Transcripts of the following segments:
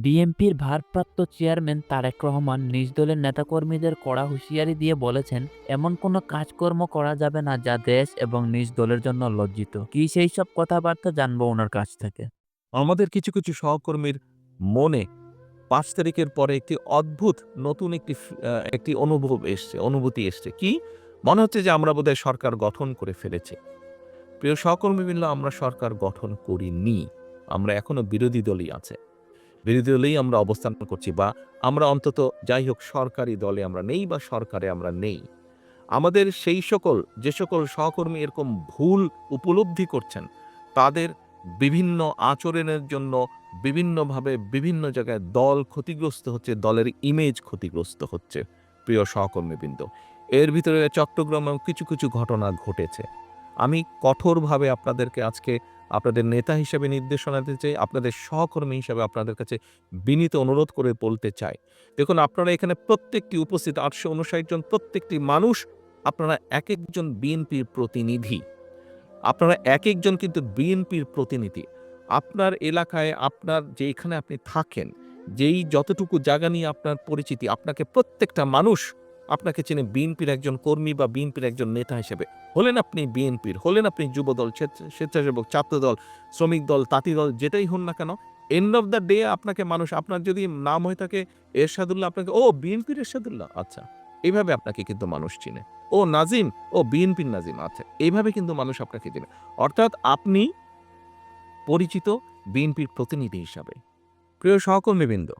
বিএনপির ভারপ্রাপ্ত চেয়ারম্যান তারেক রহমান নিজ দলের নেতাকর্মীদের কড়া হুঁশিয়ারি দিয়ে বলেছেন, এমন কোনো কাজকর্ম করা যাবে না যা দেশ এবং নিজ দলের জন্য লজ্জিত। কি সেই সব কথাবার্তা জানবো ওনার কাছ থেকে। আমাদের কিছু, কিছু সহকর্মীর মনে ৫ তারিখের পরে একটি অদ্ভুত নতুন একটি অনুভূতি এসছে। কি? মনে হচ্ছে যে আমরা বোধহয় সরকার গঠন করে ফেলেছি। প্রিয় সহকর্মীবৃন্দ, আমরা সরকার গঠন করিনি। আমরা এখনো বিরোধী দলই আছে। বিরোধী দলেই আমরা অবস্থান করছি বা আমরা অন্তত যাই হোক সরকারি দলে আমরা নেই বা সরকারে আমরা নেই। আমাদের যে সকল সহকর্মী এরকম ভুল উপলব্ধি করছেন, তাদের বিভিন্ন আচরণের জন্য বিভিন্নভাবে বিভিন্ন জায়গায় দল ক্ষতিগ্রস্ত হচ্ছে, দলের ইমেজ ক্ষতিগ্রস্ত হচ্ছে। প্রিয় সহকর্মীবৃন্দ, এর ভিতরে চট্টগ্রামেও কিছু, কিছু ঘটনা ঘটেছে। আমি কঠোরভাবে আপনাদেরকে আজকে আপনাদের নেতা হিসেবে নির্দেশনা দিতে চাই, আপনাদের সহকর্মী হিসেবে আপনাদের কাছে বিনীত অনুরোধ করে বলতে চাই। দেখুন, আপনারা এখানে প্রত্যেকটি উপস্থিত ৮৫৯ জন প্রত্যেকটি মানুষ আপনারা একেকজন বিএনপির প্রতিনিধি। আপনারা একেকজন কিন্তু বিএনপির প্রতিনিধি। আপনার এলাকায় আপনার যেইখানে আপনি থাকেন, যতটুকু জায়গা নিয়ে আপনার পরিচিতি, আপনাকে প্রত্যেকটা মানুষ আপনাকে চেনে বিএনপির একজন কর্মী বা বিএনপির একজন নেতা হিসেবে। হলেন আপনি বিএনপির, হলেন আপনি যুবদল, স্বেচ্ছাসেবক, ছাত্রদল, শ্রমিক দল, তাঁতি দল, যেটাই হন না কেন, এন্ড অফ দ্য ডে আপনাকে মানুষ, আপনার যদি নাম হয়ে থাকে এরশাদুল্লাহ, আপনাকে ও বিএনপির এরশাদুল্লাহ, আচ্ছা। এইভাবে আপনাকে কিন্তু মানুষ চিনে। ও নাজিম, ও বিএনপির নাজিম, আচ্ছা। এইভাবে কিন্তু মানুষ আপনাকে চিনে। অর্থাৎ আপনি পরিচিত বিএনপির প্রতিনিধি হিসাবে। প্রিয় সহকর্মীবৃন্দ,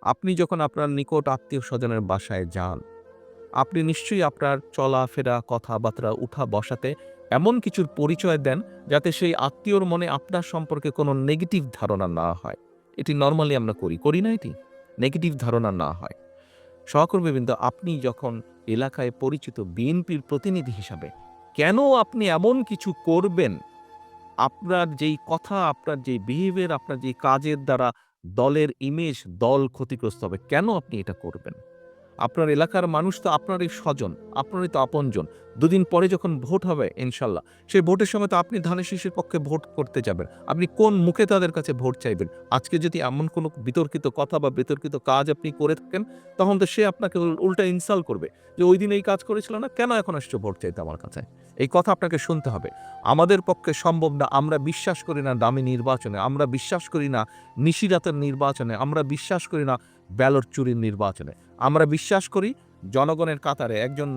আপনি যখন আপনার নিকট আত্মীয়স্বজনের বাসায় যান, আপনি নিশ্চয়ই আপনার চলাফেরা, কথাবার্তা, উঠা বসাতে এমন কিছুর পরিচয় দেন যাতে সেই আত্মীয়র মনে আপনার সম্পর্কে কোনো নেগেটিভ ধারণা না হয়। এটি নরমালি আমরা করি না এটি? নেগেটিভ ধারণা না হয়। সহকর্মীবৃন্দ, আপনি যখন এলাকায় পরিচিত বিএনপির প্রতিনিধি হিসাবে কেন আপনি এমন কিছু করবেন, আপনার যেই কথা, আপনার যেই বিহেভিয়ার, আপনার যেই কাজের দ্বারা দলের ইমেজ, দল ক্ষতিগ্রস্ত হবে, কেন আপনি এটা করবেন? আপনার এলাকার মানুষ তো আপনারই স্বজন, আপনারই তো আপনজন। দুদিন পরে যখন ভোট হবে ইনশাল্লাহ, সেই ভোটের সময় তো আপনি ধানের শীষের পক্ষে ভোট করতে যাবেন। আপনি কোন মুখে তাদের কাছে ভোট চাইবেন? আজকে যদি এমন কোনো বিতর্কিত কথা বা বিতর্কিত কাজ আপনি করে থাকেন, তখন তো সে আপনাকে উল্টা ইনসাল্ট করবে যে, "ঐদিন এই কাজ করেছিল না? কেন এখন আসছো ভোট চাইতে আমার কাছে?" এই কথা আপনাকে শুনতে হবে। আমাদের পক্ষে সম্ভব না। আমরা বিশ্বাস করি না দামি নির্বাচনে। আমরা বিশ্বাস করি না নিশিরাতের নির্বাচনে। আমরা বিশ্বাস করি না ব্যালট চুরির নির্বাচনে। আমরা বিশ্বাস করি জনগণের কাতারে। একজন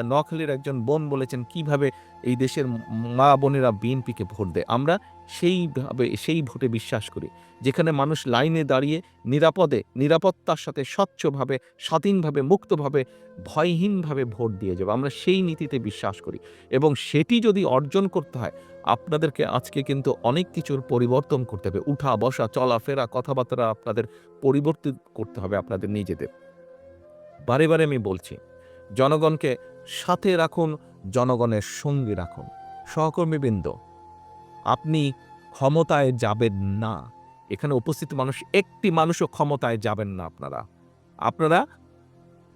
নোয়াখালীর একজন বোন বলেছেন কিভাবে এই দেশের মা-বোনেরা বিএনপিকে ভোট দেয়। আমরা সেই ভোটে বিশ্বাস করি। যেখানে মানুষ লাইনে দাঁড়িয়ে নিরাপত্তার সাথে স্বচ্ছভাবে, স্বাধীনভাবে, মুক্তভাবে, ভয়হীনভাবে ভোট দিয়ে যাবে। আমরা সেই নীতিতে বিশ্বাস করি এবং সেটি যদি অর্জন করতে হয়, আপনাদেরকে আজকে কিন্তু অনেক কিছুর পরিবর্তন করতে হবে। উঠা, বসা, চলাফেরা, কথাবার্তা আপনাদের পরিবর্তিত করতে হবে আপনাদের নিজেদের। বারে, বারে আমি বলছি, জনগণকে সাথে রাখুন, জনগণের সঙ্গী রাখুন। সহকর্মীবৃন্দ, আপনি ক্ষমতায় যাবেন না। এখানে উপস্থিত মানুষ, একটি মানুষও ক্ষমতায় যাবেন না আপনারা। আপনারা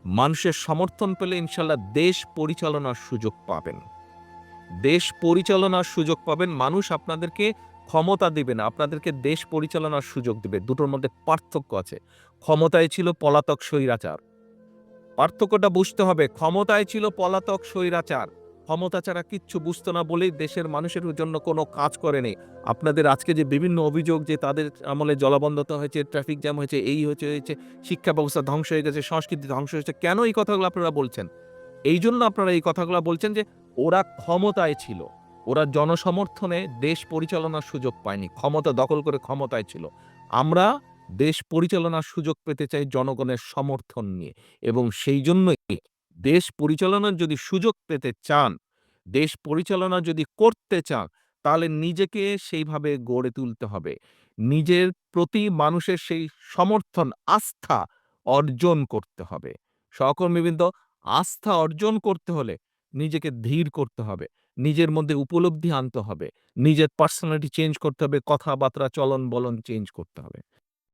মানুষের সমর্থন পেলে ইনশাল্লাহ দেশ পরিচালনার সুযোগ পাবেন। দেশ পরিচালনার সুযোগ পাবেন। মানুষ আপনাদেরকে ক্ষমতা দিবে না, আপনাদেরকে দেশ পরিচালনার সুযোগ দিবে। দুটোর মধ্যে পার্থক্য আছে। ক্ষমতায় ছিল পলাতক স্বৈরাচার। পার্থক্যটা বুঝতে হবে। ক্ষমতায় ছিল পলাতক স্বৈরাচার। ক্ষমতা ছাড়া কিচ্ছু বুঝতো না বলেই দেশের মানুষের জন্য কোনো কাজ করেনি। আপনাদের আজকে যে বিভিন্ন অভিযোগ যে তাদের আমলে জলাবদ্ধতা হয়েছে, ট্রাফিক জ্যাম হয়েছে, এই হয়েছে, শিক্ষা ব্যবস্থা ধ্বংস হয়ে গেছে, সংস্কৃতি ধ্বংস হয়েছে। কেন এই কথাগুলো আপনারা বলছেন? এইজন্য আপনারা এই কথাগুলা বলছেন যে ওরা ক্ষমতায় ছিল। ওরা জনসমর্থনে দেশ পরিচালনার সুযোগ পায়নি। ক্ষমতা দখল করে ক্ষমতায় ছিল। আমরা দেশ পরিচালনার সুযোগ পেতে চাই জনগণের সমর্থন নিয়ে এবং সেই জন্যই দেশ পরিচালনার যদি সুযোগ পেতে চান, দেশ পরিচালনা যদি করতে চান, তাহলে নিজেকে সেইভাবে গড়ে তুলতে হবে। নিজের প্রতি মানুষের সেই সমর্থন, আস্থা অর্জন করতে হবে। সহকর্মীবৃন্দ, আস্থা অর্জন করতে হলে নিজেকে ধীর করতে হবে। নিজের মধ্যে উপলব্ধি আনতে হবে। নিজের পার্সোনালিটি চেঞ্জ করতে হবে। কথাবার্তা, চলন-বলন চেঞ্জ করতে হবে।